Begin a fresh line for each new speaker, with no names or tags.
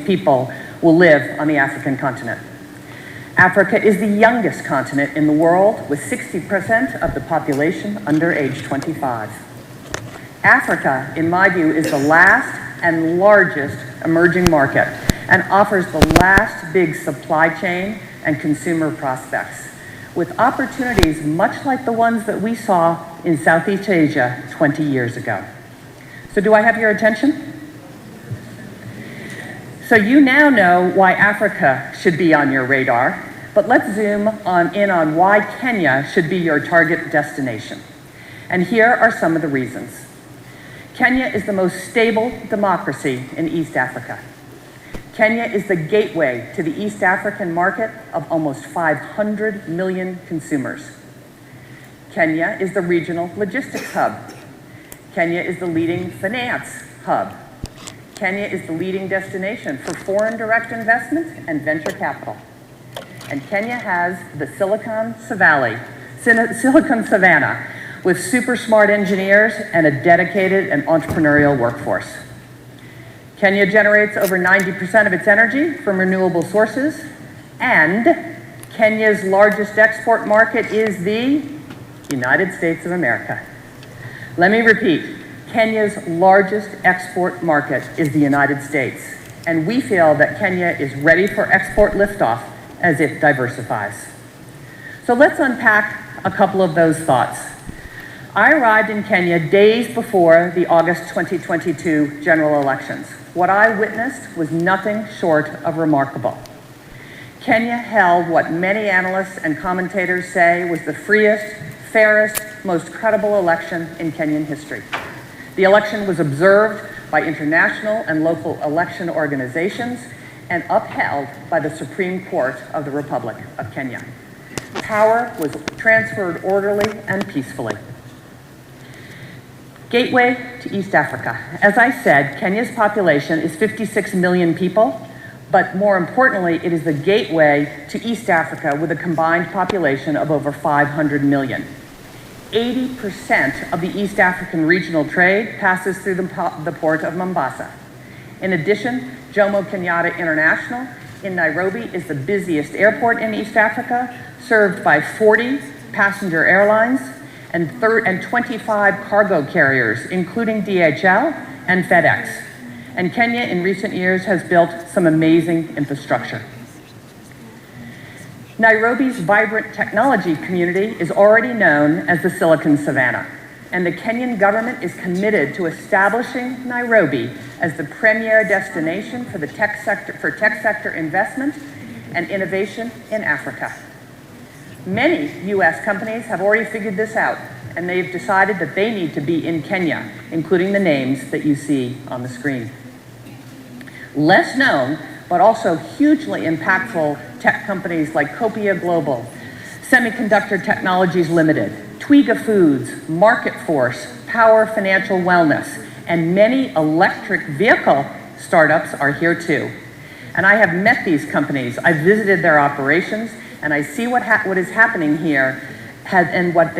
people will live on the African continent. Africa is the youngest continent in the world, with 60% of the population under age 25. Africa, in my view, is the last and largest emerging market and offers the last big supply chain and consumer prospects, with opportunities much like the ones that we saw in Southeast Asia 20 years ago. So do I have your attention? So you now know why Africa should be on your radar, but let's zoom in on why Kenya should be your target destination. And here are some of the reasons. Kenya is the most stable democracy in East Africa. Kenya is the gateway to the East African market of almost 500 million consumers. Kenya is the regional logistics hub. Kenya is the leading finance hub. Kenya is the leading destination for foreign direct investment and venture capital. And Kenya has the Silicon Savannah, with super smart engineers and a dedicated and entrepreneurial workforce. Kenya generates over 90% of its energy from renewable sources, and Kenya's largest export market is the United States of America. Let me repeat. Kenya's largest export market is the United States, and we feel that Kenya is ready for export liftoff as it diversifies. So let's unpack a couple of those thoughts. I arrived in Kenya days before the August 2022 general elections. What I witnessed was nothing short of remarkable. Kenya held what many analysts and commentators say was the freest, fairest, most credible election in Kenyan history. The election was observed by international and local election organizations and upheld by the Supreme Court of the Republic of Kenya. Power was transferred orderly and peacefully. Gateway to East Africa. As I said, Kenya's population is 56 million people, but more importantly, it is the gateway to East Africa with a combined population of over 500 million. 80% of the East African regional trade passes through the port of Mombasa. In addition, Jomo Kenyatta International in Nairobi is the busiest airport in East Africa, served by 40 passenger airlines and 25 cargo carriers, including DHL and FedEx. And Kenya in recent years has built some amazing infrastructure. Nairobi's vibrant technology community is already known as the Silicon Savannah, and the Kenyan government is committed to establishing Nairobi as the premier destination for tech sector investment and innovation in Africa. Many US companies have already figured this out, and they've decided that they need to be in Kenya, including the names that you see on the screen. Less known, but also hugely impactful tech companies like Copia Global, Semiconductor Technologies Limited, Twiga Foods, MarketForce, Power Financial Wellness, and many electric vehicle startups are here too. And I have met these companies, I've visited their operations, and I see what is happening here and what